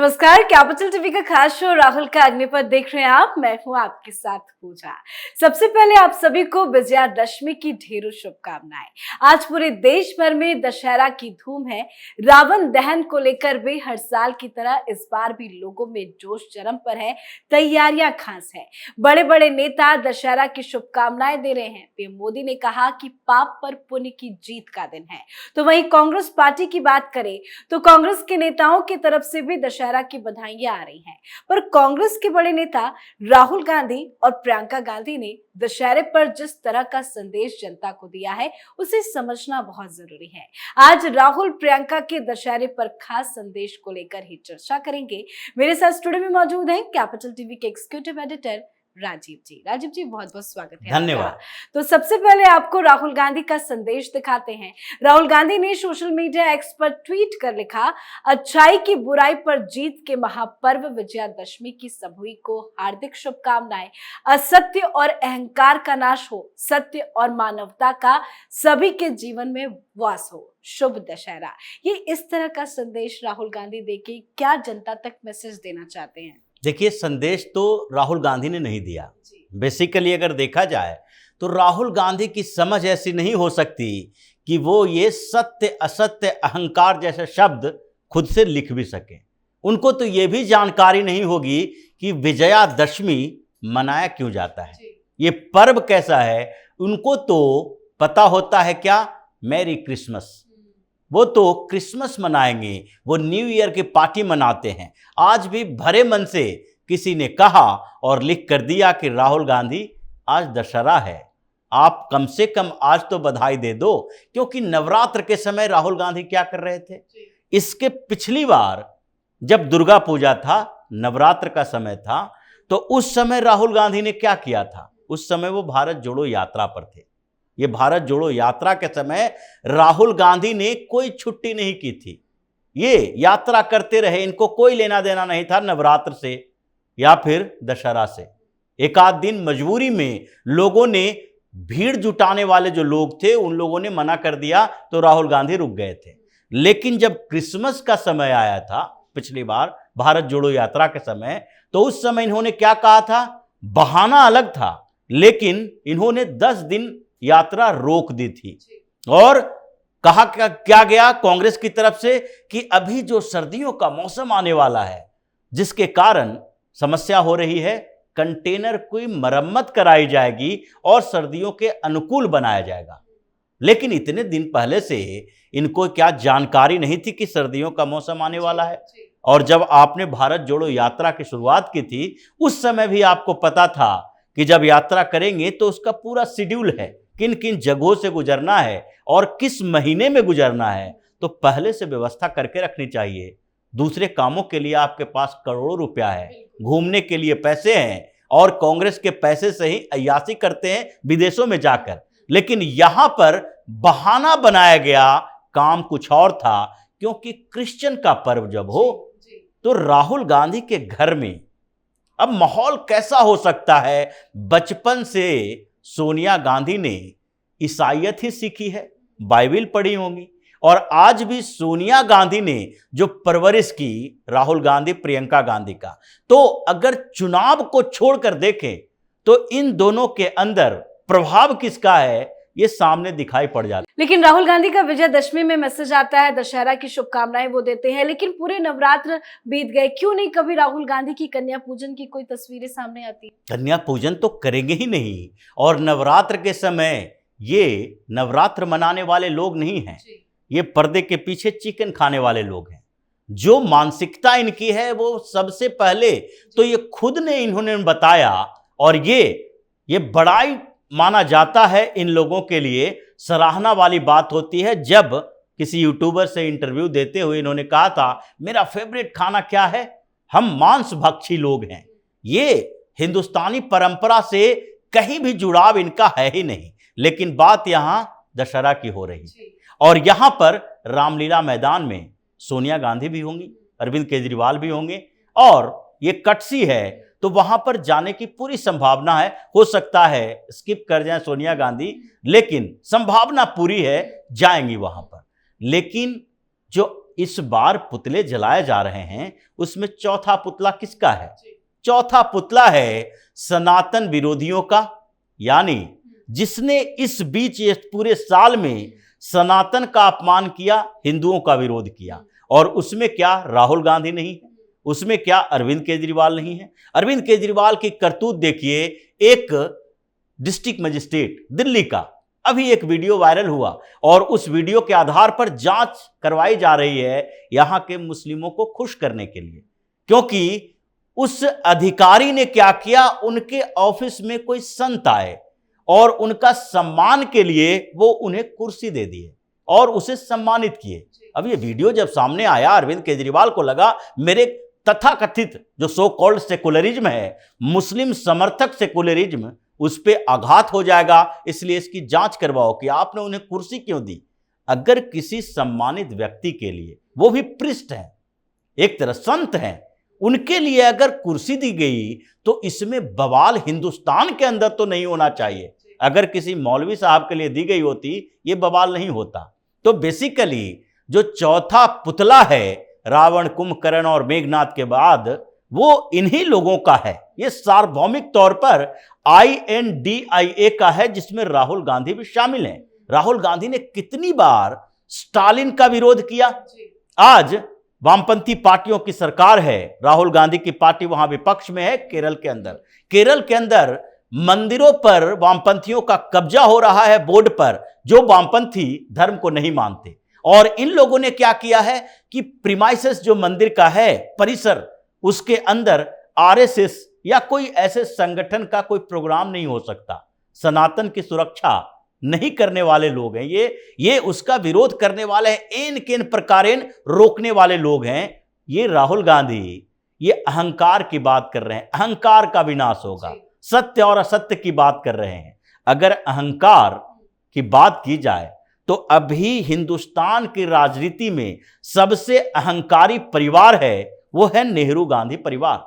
नमस्कार, capital TV का खास शो राहुल का अग्निपथ देख रहे हैं आप। मैं हूं आपके साथ पूजा। सबसे पहले आप सभी को विजयादशमी की ढेरों शुभकामनाएं। आज पूरे देश भर में दशहरा की धूम है। रावण दहन को लेकर भी हर साल की तरह इस बार भी लोगों में जोश चरम पर है, तैयारियां खास है। बड़े बड़े नेता दशहरा की शुभकामनाएं दे रहे हैं। पीएम मोदी ने कहा कि पाप पर पुण्य की जीत का दिन है। तो वहीं कांग्रेस पार्टी की बात करें तो कांग्रेस के नेताओं की तरफ से भी दशहरा की बधाइयां आ रही हैं। पर कांग्रेस के बड़े नेता राहुल गांधी और प्रियंका गांधी ने दशहरे पर जिस तरह का संदेश जनता को दिया है उसे समझना बहुत जरूरी है। आज राहुल प्रियंका के दशहरे पर खास संदेश को लेकर ही चर्चा करेंगे। मेरे साथ स्टूडियो में मौजूद हैं कैपिटल टीवी के एग्जीक्यूटिव एडिटर राजीव जी बहुत बहुत स्वागत है। धन्यवाद। तो सबसे पहले आपको राहुल गांधी का संदेश दिखाते हैं। राहुल गांधी ने सोशल मीडिया एक्स पर ट्वीट कर लिखा, अच्छाई की बुराई पर जीत के महापर्व विजयादशमी की सभी को हार्दिक शुभकामनाएं। असत्य और अहंकार का नाश हो, सत्य और मानवता का सभी के जीवन में वास हो। शुभ दशहरा। ये इस तरह का संदेश राहुल गांधी देके क्या जनता तक मैसेज देना चाहते हैं? देखिए, संदेश तो राहुल गांधी ने नहीं दिया। बेसिकली अगर देखा जाए तो राहुल गांधी की समझ ऐसी नहीं हो सकती कि वो ये सत्य असत्य अहंकार जैसे शब्द खुद से लिख भी सके। उनको तो ये भी जानकारी नहीं होगी कि विजयादशमी मनाया क्यों जाता है, ये पर्व कैसा है। उनको तो पता होता है क्या, मैरी क्रिसमस। वो तो क्रिसमस मनाएंगे, वो न्यू ईयर की पार्टी मनाते हैं। आज भी भरे मन से किसी ने कहा और लिख कर दिया कि राहुल गांधी आज दशहरा है, आप कम से कम आज तो बधाई दे दो। क्योंकि नवरात्र के समय राहुल गांधी क्या कर रहे थे, इसके पिछली बार जब दुर्गा पूजा था, नवरात्र का समय था, तो उस समय राहुल गांधी ने क्या किया था। उस समय वो भारत जोड़ो यात्रा पर थे। ये भारत जोड़ो यात्रा के समय राहुल गांधी ने कोई छुट्टी नहीं की थी, ये यात्रा करते रहे। इनको कोई लेना देना नहीं था नवरात्र से या फिर दशहरा से। एक आध दिन मजबूरी में लोगों ने, भीड़ जुटाने वाले जो लोग थे उन लोगों ने मना कर दिया तो राहुल गांधी रुक गए थे। लेकिन जब क्रिसमस का समय आया था पिछली बार भारत जोड़ो यात्रा के समय, तो उस समय इन्होंने क्या कहा था, बहाना अलग था लेकिन इन्होंने 10 दिन यात्रा रोक दी थी। और कहा क्या गया कांग्रेस की तरफ से कि अभी जो सर्दियों का मौसम आने वाला है, जिसके कारण समस्या हो रही है, कंटेनर की मरम्मत कराई जाएगी और सर्दियों के अनुकूल बनाया जाएगा। लेकिन इतने दिन पहले से इनको क्या जानकारी नहीं थी कि सर्दियों का मौसम आने वाला है। और जब आपने भारत जोड़ो यात्रा की शुरुआत की थी, उस समय भी आपको पता था कि जब यात्रा करेंगे तो उसका पूरा शेड्यूल है, किन किन जगहों से गुजरना है और किस महीने में गुजरना है। तो पहले से व्यवस्था करके रखनी चाहिए। दूसरे कामों के लिए आपके पास करोड़ों रुपया है, घूमने के लिए पैसे हैं, और कांग्रेस के पैसे से ही अय्याशी करते हैं विदेशों में जाकर। लेकिन यहां पर बहाना बनाया गया, काम कुछ और था। क्योंकि क्रिश्चियन का पर्व जब हो तो राहुल गांधी के घर में अब माहौल कैसा हो सकता है। बचपन से सोनिया गांधी ने ईसाईयत ही सीखी है, बाइबल पढ़ी होंगी, और आज भी सोनिया गांधी ने जो परवरिश की राहुल गांधी प्रियंका गांधी का, तो अगर चुनाव को छोड़कर देखें तो इन दोनों के अंदर प्रभाव किसका है ये सामने दिखाई पड़ जाता है। लेकिन राहुल गांधी का विजयादशमी में मैसेज आता है, दशहरा की शुभकामनाएं वो देते हैं, लेकिन पूरे नवरात्र बीत गए, क्यों नहीं कभी राहुल गांधी की कन्या पूजन की कोई तस्वीरें सामने आती? कन्या पूजन तो करेंगे ही नहीं। और नवरात्र के समय ये नवरात्र मनाने वाले लोग नहीं हैं, ये पर्दे के पीछे चिकन खाने वाले लोग हैं। जो मानसिकता इनकी है वो सबसे पहले तो ये खुद ने इन्होंने बताया, और ये बड़ाई माना जाता है इन लोगों के लिए, सराहना वाली बात होती है। जब किसी यूट्यूबर से इंटरव्यू देते हुए इन्होंने कहा था, मेरा फेवरेट खाना क्या है, हम मांस भक्षी लोग हैं। ये हिंदुस्तानी परंपरा से कहीं भी जुड़ाव इनका है ही नहीं। लेकिन बात यहां दशहरा की हो रही, और यहां पर रामलीला मैदान में सोनिया गांधी भी होंगी, अरविंद केजरीवाल भी होंगे, और ये कटसी है तो वहां पर जाने की पूरी संभावना है। हो सकता है स्किप कर जाए सोनिया गांधी, लेकिन संभावना पूरी है जाएंगी वहां पर। लेकिन जो इस बार पुतले जलाए जा रहे हैं, उसमें चौथा पुतला किसका है? चौथा पुतला है सनातन विरोधियों का, यानी जिसने इस बीच इस पूरे साल में सनातन का अपमान किया, हिंदुओं का विरोध किया। और उसमें क्या राहुल गांधी नहीं है, उसमें क्या अरविंद केजरीवाल नहीं है? अरविंद केजरीवाल की करतूत देखिए। एक डिस्ट्रिक्ट मजिस्ट्रेट दिल्ली का, अभी एक वीडियो वायरल हुआ और उस वीडियो के आधार पर जांच करवाई जा रही है यहां के मुस्लिमों को खुश करने के लिए, क्योंकि उस अधिकारी ने क्या किया, उनके ऑफिस में कोई संत आए और उनका सम्मान के लिए वो उन्हें कुर्सी दे दिए और उसे सम्मानित किए। अब ये वीडियो जब सामने आया, अरविंद केजरीवाल को लगा मेरे तथाकथित जो सो कॉल्ड सेकुलरिज्म है, मुस्लिम समर्थक सेकुलरिज्म, उस पर आघात हो जाएगा, इसलिए इसकी जांच करवाओ कि आपने उन्हें कुर्सी क्यों दी। अगर किसी सम्मानित व्यक्ति के लिए, वो भी पृष्ठ है, एक तरह संत हैं, उनके लिए अगर कुर्सी दी गई तो इसमें बवाल हिंदुस्तान के अंदर तो नहीं होना चाहिए। अगर किसी मौलवी साहब के लिए दी गई होती ये बवाल नहीं होता। तो बेसिकली जो चौथा पुतला है रावण, कुंभकर्ण और मेघनाथ के बाद, वो इन्हीं लोगों का है। ये सार्वभौमिक तौर पर INDIA का है, जिसमें राहुल गांधी भी शामिल हैं। राहुल गांधी ने कितनी बार स्टालिन का विरोध किया। आज वामपंथी पार्टियों की सरकार है, राहुल गांधी की पार्टी वहां विपक्ष में है। केरल के अंदर मंदिरों पर वामपंथियों का कब्जा हो रहा है, बोर्ड पर, जो वामपंथी धर्म को नहीं मानते। और इन लोगों ने क्या किया है कि प्रीमाइसेस जो मंदिर का है, परिसर, उसके अंदर RSS या कोई ऐसे संगठन का कोई प्रोग्राम नहीं हो सकता। सनातन की सुरक्षा नहीं करने वाले लोग हैं ये उसका विरोध करने वाले हैं, इन किन प्रकारेण रोकने वाले लोग हैं। ये राहुल गांधी ये अहंकार की बात कर रहे हैं, अहंकार का विनाश होगा, सत्य और असत्य की बात कर रहे हैं। अगर अहंकार की बात की जाए तो अभी हिंदुस्तान की राजनीति में सबसे अहंकारी परिवार है, वो है नेहरू गांधी परिवार।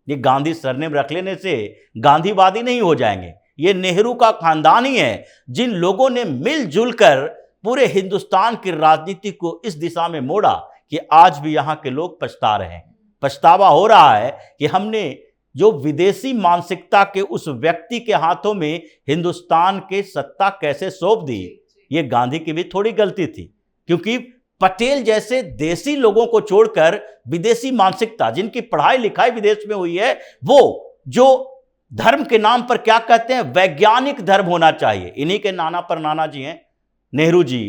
ये गांधी सरनेम रख लेने से गांधीवादी नहीं हो जाएंगे। ये नेहरू का खानदान ही है, जिन लोगों ने मिलजुल कर पूरे हिंदुस्तान की राजनीति को इस दिशा में मोड़ा कि आज भी यहां के लोग पछता रहे हैं। पछतावा हो रहा है कि हमने जो विदेशी मानसिकता के उस व्यक्ति के हाथों में हिंदुस्तान के सत्ता कैसे सौंप दी। ये गांधी की भी थोड़ी गलती थी, क्योंकि पटेल जैसे देसी लोगों को छोड़कर विदेशी मानसिकता, जिनकी पढ़ाई लिखाई विदेश में हुई है, वो जो धर्म के नाम पर क्या कहते हैं, वैज्ञानिक धर्म होना चाहिए। इन्हीं के नाना पर नाना जी हैं, नेहरू जी,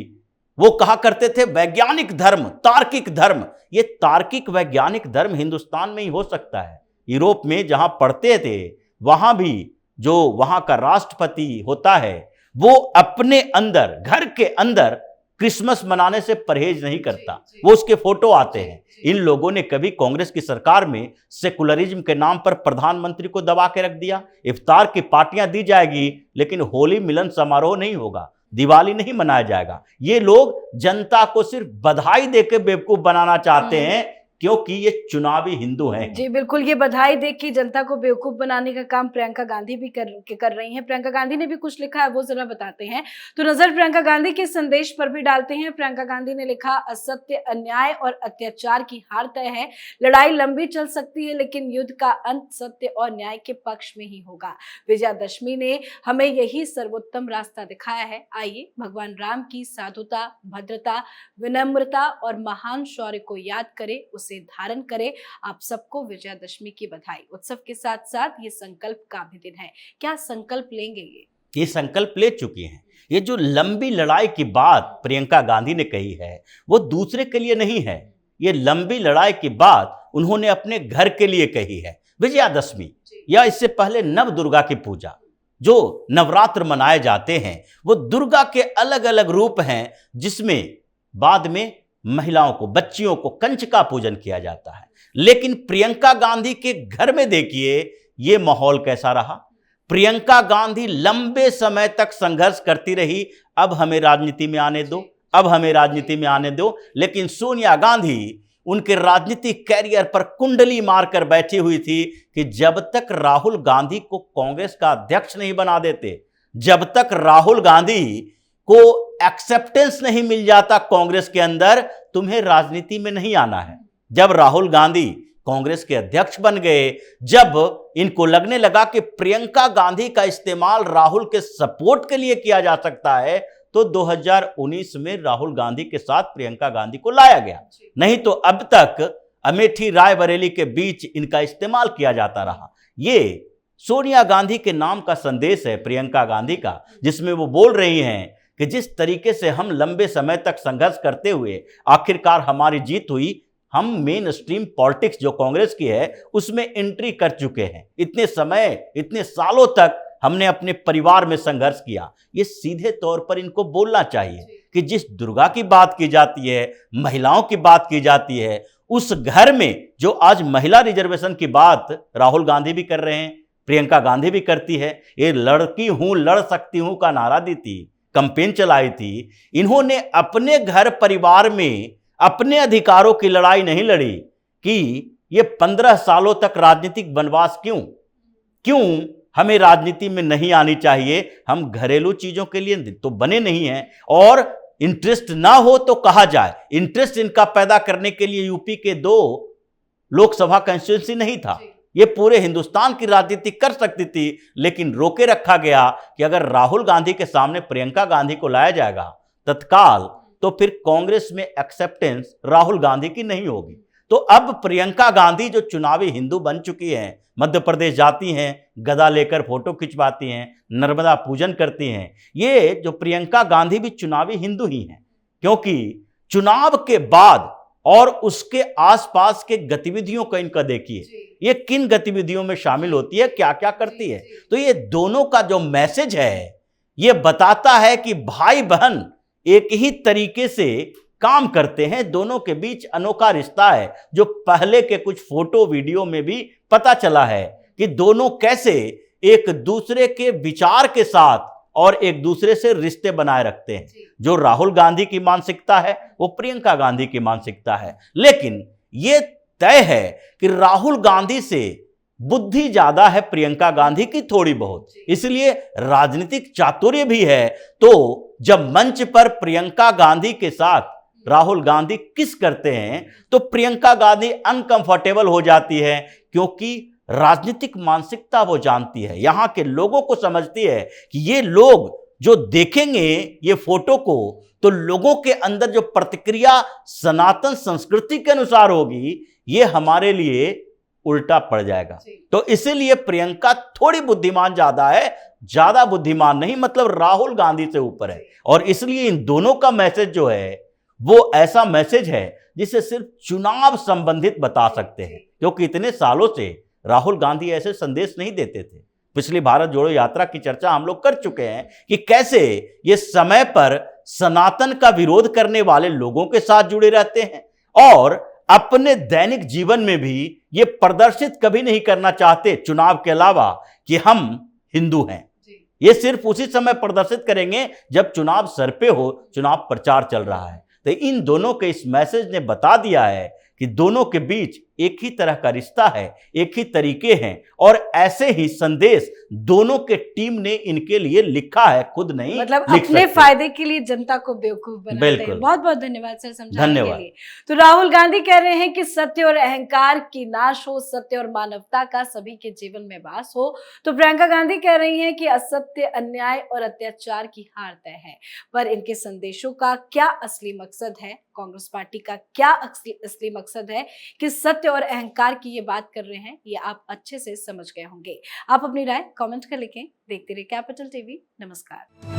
वो कहा करते थे वैज्ञानिक धर्म, तार्किक धर्म। ये तार्किक वैज्ञानिक धर्म हिंदुस्तान में ही हो सकता है। यूरोप में जहां पढ़ते थे, वहां भी जो वहां का राष्ट्रपति होता है, वो अपने अंदर, घर के अंदर क्रिसमस मनाने से परहेज नहीं करता, वो उसके फोटो आते हैं। इन लोगों ने कभी कांग्रेस की सरकार में सेकुलरिज्म के नाम पर प्रधानमंत्री को दबा के रख दिया। इफ्तार की पार्टियां दी जाएगी, लेकिन होली मिलन समारोह नहीं होगा, दिवाली नहीं मनाया जाएगा। ये लोग जनता को सिर्फ बधाई देकर बेवकूफ बनाना चाहते हैं, क्योंकि ये चुनावी हिंदू हैं। जी बिल्कुल, ये बधाई देख के जनता को बेवकूफ बनाने का काम प्रियंका गांधी भी कर रही हैं। प्रियंका गांधी ने भी कुछ लिखा है, वो जरा बताते हैं। तो नजर प्रियंका गांधी के संदेश पर भी डालते हैं। प्रियंका गांधी ने लिखा, असत्य, अन्याय और अत्याचार की हार तय है। लड़ाई लंबी चल सकती है, लेकिन युद्ध का अंत सत्य और न्याय के पक्ष में ही होगा। विजयादशमी ने हमें यही सर्वोत्तम रास्ता दिखाया है। आइए भगवान राम की साधुता, भद्रता, विनम्रता और महान शौर्य को याद करें, उसे धारण करें। आप सबको विजयादशमी की बधाई। उत्सव के साथ साथ ये संकल्प का भी दिन है। क्या संकल्प लेंगे? ये संकल्प ले चुकी हैं। ये जो लंबी लड़ाई की बात प्रियंका गांधी ने कही है, वो दूसरे के लिए नहीं है। ये लंबी लड़ाई की बात उन्होंने अपने घर के लिए कही है। विजयादशमी या इससे पहले नव दुर्गा की पूजा, जो नवरात्र मनाए जाते हैं, वो दुर्गा के अलग अलग रूप हैं, जिसमें बाद में महिलाओं को, बच्चियों को कंचका पूजन किया जाता है। लेकिन प्रियंका गांधी के घर में देखिए ये माहौल कैसा रहा। प्रियंका गांधी लंबे समय तक संघर्ष करती रही, अब हमें राजनीति में आने दो, अब हमें राजनीति में आने दो। लेकिन सोनिया गांधी उनके राजनीतिक कैरियर पर कुंडली मारकर बैठी हुई थी कि जब तक राहुल गांधी को कांग्रेस का अध्यक्ष नहीं बना देते, जब तक राहुल गांधी को एक्सेप्टेंस नहीं मिल जाता कांग्रेस के अंदर, तुम्हें राजनीति में नहीं आना है। जब राहुल गांधी कांग्रेस के अध्यक्ष बन गए, जब इनको लगने लगा कि प्रियंका गांधी का इस्तेमाल राहुल के सपोर्ट के लिए किया जा सकता है, तो 2019 में राहुल गांधी के साथ प्रियंका गांधी को लाया गया। नहीं तो अब तक अमेठी रायबरेली के बीच इनका इस्तेमाल किया जाता रहा। ये सोनिया गांधी के नाम का संदेश है प्रियंका गांधी का, जिसमें वो बोल रही हैं कि जिस तरीके से हम लंबे समय तक संघर्ष करते हुए आखिरकार हमारी जीत हुई, हम मेन स्ट्रीम पॉलिटिक्स जो कांग्रेस की है उसमें एंट्री कर चुके हैं। इतने समय, इतने सालों तक हमने अपने परिवार में संघर्ष किया। ये सीधे तौर पर इनको बोलना चाहिए कि जिस दुर्गा की बात की जाती है, महिलाओं की बात की जाती है, उस घर में जो आज महिला रिजर्वेशन की बात राहुल गांधी भी कर रहे हैं, प्रियंका गांधी भी करती है, ये लड़की हूं, लड़ सकती हूं का नारा दी थी, कैंपेन चलाई थी। इन्होंने अपने घर परिवार में अपने अधिकारों की लड़ाई नहीं लड़ी कि ये 15 सालों तक राजनीतिक वनवास क्यों हमें राजनीति में नहीं आनी चाहिए। हम घरेलू चीजों के लिए तो बने नहीं हैं, और इंटरेस्ट ना हो तो कहा जाए, इंटरेस्ट इनका पैदा करने के लिए यूपी के 2 लोकसभा कंस्टिट्यूंसी नहीं था। ये पूरे हिंदुस्तान की राजनीति कर सकती थी, लेकिन रोके रखा गया कि अगर राहुल गांधी के सामने प्रियंका गांधी को लाया जाएगा तत्काल, तो फिर कांग्रेस में एक्सेप्टेंस राहुल गांधी की नहीं होगी। तो अब प्रियंका गांधी जो चुनावी हिंदू बन चुकी हैं, मध्य प्रदेश जाती हैं, गदा लेकर फोटो खिंचवाती हैं, नर्मदा पूजन करती हैं, ये जो प्रियंका गांधी भी चुनावी हिंदू ही हैं, क्योंकि चुनाव के बाद और उसके आसपास के गतिविधियों का इनका देखिए, ये किन गतिविधियों में शामिल होती है, क्या क्या करती है। तो ये दोनों का जो मैसेज है, ये बताता है कि भाई बहन एक ही तरीके से काम करते हैं, दोनों के बीच अनोखा रिश्ता है, जो पहले के कुछ फोटो वीडियो में भी पता चला है कि दोनों कैसे एक दूसरे के विचार के साथ और एक दूसरे से रिश्ते बनाए रखते हैं। जो राहुल गांधी की मानसिकता है वो प्रियंका गांधी की मानसिकता है, लेकिन ये तय है कि राहुल गांधी से बुद्धि ज्यादा है प्रियंका गांधी की थोड़ी बहुत, इसलिए राजनीतिक चातुर्य भी है। तो जब मंच पर प्रियंका गांधी के साथ राहुल गांधी किस करते हैं तो प्रियंका गांधी अनकंफर्टेबल हो जाती है, क्योंकि राजनीतिक मानसिकता वो जानती है, यहां के लोगों को समझती है कि ये लोग जो देखेंगे ये फोटो को, तो लोगों के अंदर जो प्रतिक्रिया सनातन संस्कृति के अनुसार होगी, ये हमारे लिए उल्टा पड़ जाएगा। तो इसीलिए प्रियंका थोड़ी बुद्धिमान ज्यादा है, ज्यादा बुद्धिमान नहीं, मतलब राहुल गांधी से ऊपर है। और इसलिए इन दोनों का मैसेज जो है वो ऐसा मैसेज है जिसे सिर्फ चुनाव संबंधित बता सकते हैं, क्योंकि इतने सालों से राहुल गांधी ऐसे संदेश नहीं देते थे। पिछली भारत जोड़ो यात्रा की चर्चा हम लोग कर चुके हैं कि कैसे ये समय पर सनातन का विरोध करने वाले लोगों के साथ जुड़े रहते हैं, और अपने दैनिक जीवन में भी ये प्रदर्शित कभी नहीं करना चाहते चुनाव के अलावा कि हम हिंदू हैं। ये सिर्फ उसी समय प्रदर्शित करेंगे जब चुनाव सर पे हो, चुनाव प्रचार चल रहा है। तो इन दोनों के इस मैसेज ने बता दिया है कि दोनों के बीच एक ही तरह का रिश्ता है, एक ही तरीके हैं, और ऐसे ही संदेश दोनों के टीम ने इनके लिए लिखा है, खुद नहीं मतलब लिख अपने सकते। फायदे के लिए जनता को बेवकूफ बनाते हैं। बिल्कुल। बहुत बहुत धन्यवाद सर समझाने के धन्यवाद। लिए। तो राहुल गांधी कह रहे हैं कि सत्य और अहंकार की नाश हो, सत्य और मानवता का सभी के जीवन में वास हो। तो प्रियंका गांधी कह रही हैं कि असत्य, अन्याय और अत्याचार की हार तय है। पर इनके संदेशों का क्या असली मकसद है, कांग्रेस पार्टी का क्या असली मकसद है, कि सत्य और अहंकार की ये बात कर रहे हैं, ये आप अच्छे से समझ गए होंगे। आप अपनी राय कमेंट कर लिखें। देखते रहिए कैपिटल टीवी। नमस्कार।